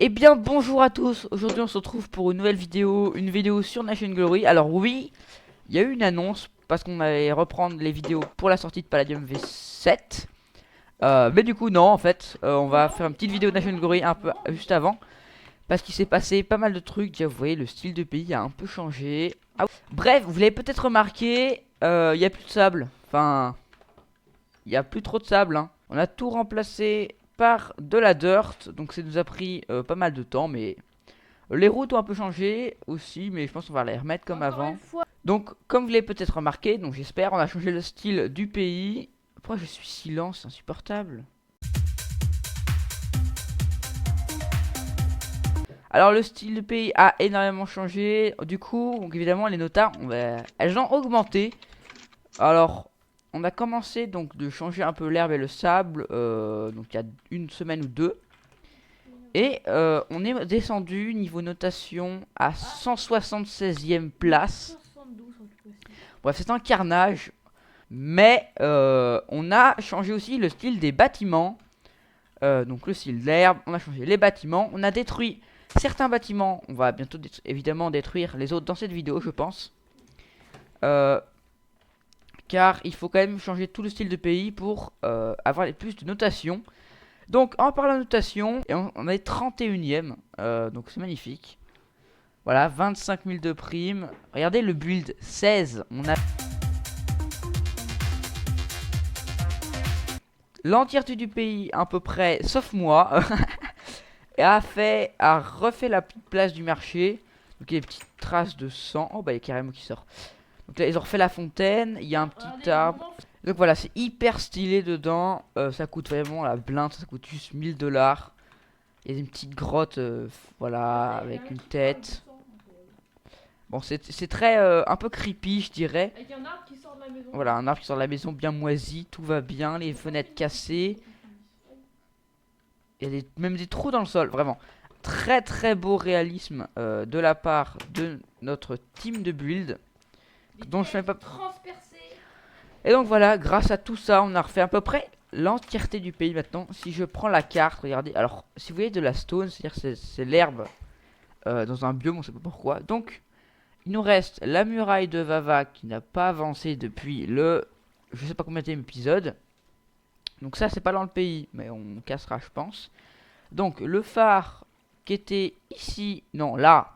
Eh bien bonjour à tous, aujourd'hui on se retrouve pour une nouvelle vidéo, une vidéo sur Nation Glory. Alors oui, il y a eu une annonce parce qu'on allait reprendre les vidéos pour la sortie de Palladium V7. Mais du coup non en fait, on va faire une petite vidéo de Nation Glory un peu juste avant. Parce qu'il s'est passé pas mal de trucs, déjà vous voyez le style de pays a un peu changé. Ah, bref, vous l'avez peut-être remarqué, il n'y a plus de sable. Enfin, il n'y a plus trop de sable, hein. On a tout remplacé par de la dirt, donc ça nous a pris pas mal de temps, mais les routes ont un peu changé aussi, mais je pense qu'on va les remettre comme Encore avant. une fois. Donc, comme vous l'avez peut-être remarqué, donc j'espère, on a changé le style du pays. Pourquoi je suis silent, c'est insupportable. Alors le style du pays a énormément changé. Du coup, donc évidemment les notas, elles ont augmenté. Alors, on a commencé donc de changer un peu l'herbe et le sable, donc il y a une semaine ou deux. Et on est descendu niveau notation à 176e place. 72 en tout cas. Bref, c'est un carnage. Mais on a changé aussi le style des bâtiments. Donc le style de l'herbe, on a changé les bâtiments. On a détruit certains bâtiments. On va bientôt évidemment détruire les autres dans cette vidéo, je pense. Euh, Car il faut quand même changer tout le style de pays pour avoir les plus de notation. Donc en parlant de notation, et on est 31ème, donc c'est magnifique. Voilà, 25 000 de primes. Regardez le build, 16. On a l'entièreté du pays à peu près, sauf moi, et a refait la petite place du marché. Donc il y a des petites traces de sang. Oh bah il y a carrément qui sort. Donc là ils ont refait la fontaine, il y a un petit arbre. Donc voilà, c'est hyper stylé dedans. Ça coûte vraiment la blinde, ça coûte juste 1000 $. Il y a une petite grotte, voilà, avec une tête. Bon, c'est très un peu creepy, je dirais. Avec un arbre qui sort de la maison. Voilà, un arbre qui sort de la maison bien moisi, tout va bien, les fenêtres cassées. Il y a même des trous dans le sol, vraiment. Très très beau réalisme de la part de notre team de build. Dont je fais pas. Transpercé. Et donc voilà, grâce à tout ça, on a refait à peu près l'entièreté du pays maintenant. Si je prends la carte, regardez. Alors, si vous voyez de la stone, c'est-à-dire c'est l'herbe dans un biome, on sait pas pourquoi. Donc, il nous reste la muraille de Vava qui n'a pas avancé depuis le je sais pas combien d'épisode. Donc ça c'est pas dans le pays, mais on cassera je pense. Donc le phare qui était ici, non là,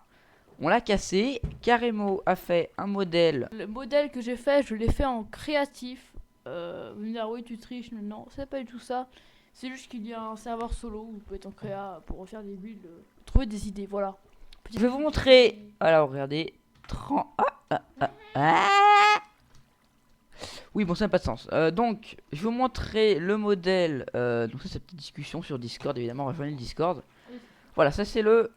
on l'a cassé. Caremo a fait un modèle. Le modèle que j'ai fait, je l'ai fait en créatif. Vous me direz, oui, tu triches. Non, c'est pas du tout ça. C'est juste qu'il y a un serveur solo où vous pouvez être en créa pour refaire des builds, trouver des idées. Voilà. Je vais vous montrer. Alors regardez. 30... Oui, bon, ça n'a pas de sens. Donc, je vais vous montrer le modèle. Donc, ça, c'est une petite discussion sur Discord, évidemment. Rejoignez le Discord. Voilà, ça, c'est le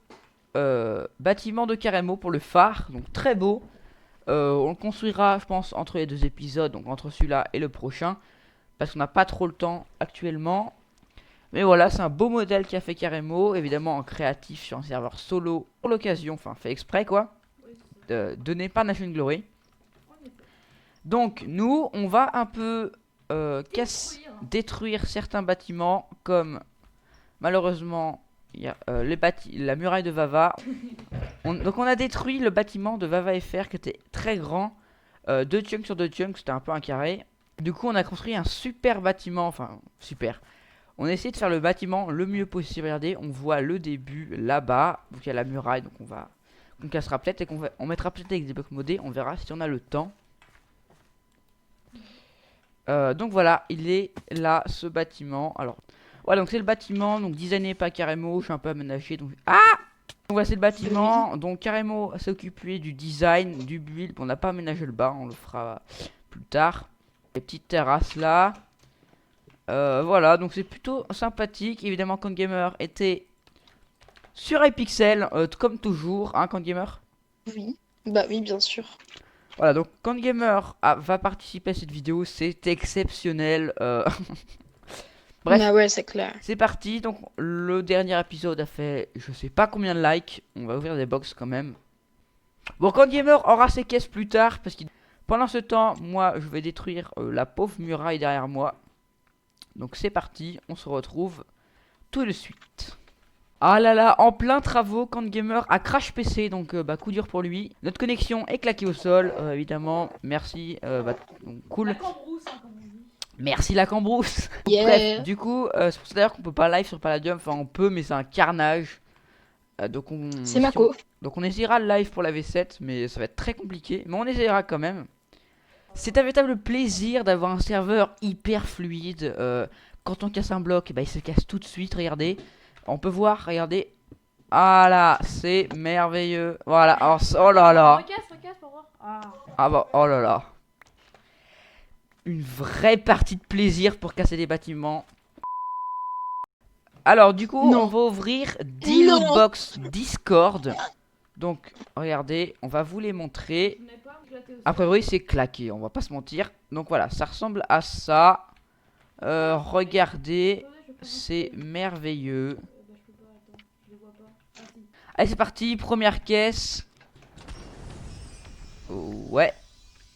bâtiment de Caremo pour le phare. Donc, très beau. On le construira, je pense, entre les deux épisodes. Donc, entre celui-là et le prochain. Parce qu'on n'a pas trop le temps actuellement. Mais voilà, c'est un beau modèle qu'a fait Caremo. Évidemment, en créatif sur un serveur solo pour l'occasion. Enfin, fait exprès, quoi. Donné par Nation Glory. Donc nous, on va un peu détruire certains bâtiments, comme malheureusement il y a la muraille de Vava. Donc on a détruit le bâtiment de Vava FR qui était très grand, 2 chunks sur 2 chunks, c'était un peu un carré. Du coup on a construit un super bâtiment, enfin super. On a essayé de faire le bâtiment le mieux possible. Regardez, on voit le début là-bas, donc il y a la muraille, donc on cassera peut-être et on mettra peut-être avec des blocs modés, on verra si on a le temps. Donc voilà, il est là ce bâtiment. Alors, voilà, donc c'est le bâtiment, donc designé par Caremo. Je suis un peu aménagé. Donc, ah! Donc voilà, c'est le bâtiment. Donc Caremo s'est occupé du design, du build. Bon, on n'a pas aménagé le bas, on le fera plus tard. Les petites terrasses là. Voilà, donc c'est plutôt sympathique. Évidemment, Gamer était sur iPixel, comme toujours, hein, Gamer. Oui, bah oui, bien sûr. Voilà, donc Gamer va participer à cette vidéo, c'est exceptionnel. Bref, Ah ouais, c'est clair. c'est parti. Donc le dernier épisode a fait je sais pas combien de likes. On va ouvrir des box quand même. Bon, Gamer aura ses caisses plus tard parce que pendant ce temps, moi je vais détruire la pauvre muraille derrière moi. Donc c'est parti, on se retrouve tout de suite. Ah là là, en plein travaux, Camp Gamer a crash PC, donc bah coup dur pour lui. Notre connexion est claquée au sol, évidemment. Merci, bah, cool. La cambrousse, hein, comme on dit. Merci la cambrousse. Yeah. Bref, du coup, c'est pour ça d'ailleurs qu'on peut pas live sur Palladium. Enfin, on peut, mais c'est un carnage. Donc on. C'est Mako. Donc on essayera le live pour la V7, mais ça va être très compliqué. Mais on essayera quand même. C'est un véritable plaisir d'avoir un serveur hyper fluide. Quand on casse un bloc, bah, il se casse tout de suite. Regardez, on peut voir. Regardez. Ah là, c'est merveilleux. Voilà. Alors, oh là là. Recasse pour voir. Ah. Ah bah, oh là là. Une vraie partie de plaisir pour casser des bâtiments. Alors du coup, Non. on va ouvrir 10 Non. lootbox Discord. Donc, regardez, on va vous les montrer. Vous n'avez pas éclaté aussi. A priori, c'est claqué, on va pas se mentir. Donc voilà, ça ressemble à ça. Regardez, Attendez, je vais c'est merveilleux. bah, je peux pas, attends, je les vois pas. Ah si. Allez, c'est parti, première caisse. Ouais.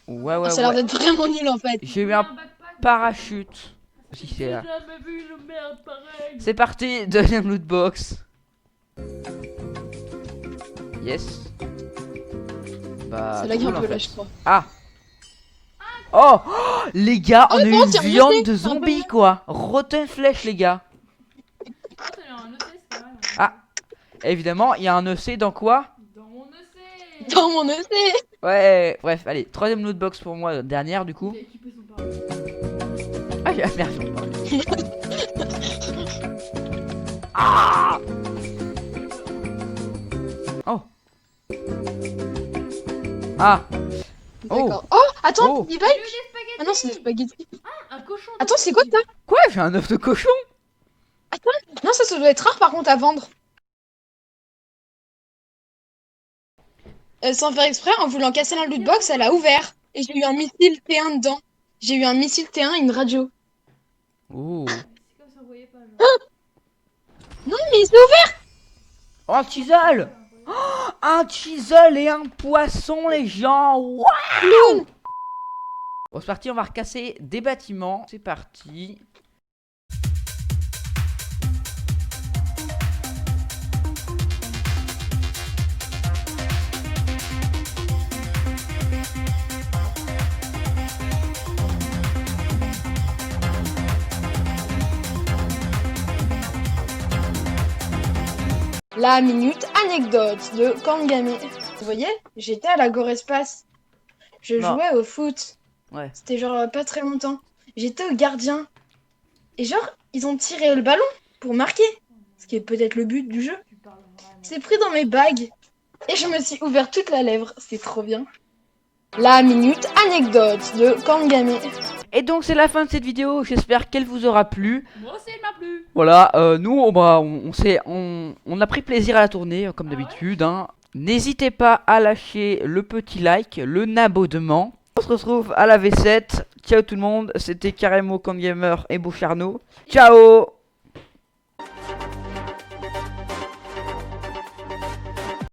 Ouais, ouais, Ah, ça a l'air ouais. d'être vraiment nul en fait. J'ai eu un backpack. parachute. Si c'est J'ai là. jamais vu une merde pareille. C'est parti, deuxième loot box. Yes. Bah, C'est là qu'il y a cool, un en peu fait. là, je crois. Ah. Oh, oh, les gars, on a eu non, une c'est viande rejeté. de zombie quoi. Rotten Flesh les gars. Ah, ça, il y a un EC, c'est pas mal. Hein. Ah. Évidemment, il y a un EC dans quoi? Dans mon EC. Dans mon EC. Ouais, bref, allez, troisième loot box pour moi, dernière du coup. Il a équipé son parachute. Ah, j'ai merde. Ah. Oh. Ah. D'accord. Oh, attends, Oh. il va. J'ai eu des spaghettis. Ah non, c'est des spaghettis. Un cochon. Attends, c'est quoi ça? Quoi? J'ai un œuf de cochon? Non, ça doit être rare par contre à vendre. Sans faire exprès, en voulant casser la loot box, elle a ouvert. Et j'ai eu un missile T1 dedans. J'ai eu un missile T1 et une radio. Oh. C'est comme ça, vous voyez pas. Genre. Non, mais c'est ouvert. Oh, un chisel! Un chisel et un poisson, les gens! Waouh! Bon, c'est parti, on va recasser des bâtiments. C'est parti. La minute anecdote de Kangame. Vous voyez, j'étais à la Gorespace. Je Non. jouais au foot. Ouais. C'était genre pas très longtemps. J'étais au gardien. Et genre, ils ont tiré le ballon pour marquer. Ce qui est peut-être le but du jeu. Tu parles vraiment. C'est pris dans mes bagues. Et je me suis ouvert toute la lèvre. C'est trop bien. La minute anecdote de Kangame. Et donc, c'est la fin de cette vidéo. J'espère qu'elle vous aura plu. Moi aussi, il m'a plu. Voilà, nous, on a pris plaisir à la tourner, comme Ah ouais d'habitude. Hein. N'hésitez pas à lâcher le petit like, le abonnement. On se retrouve à la V7. Ciao tout le monde, c'était Carrément Camp Gamer et Beaucharno. Ciao!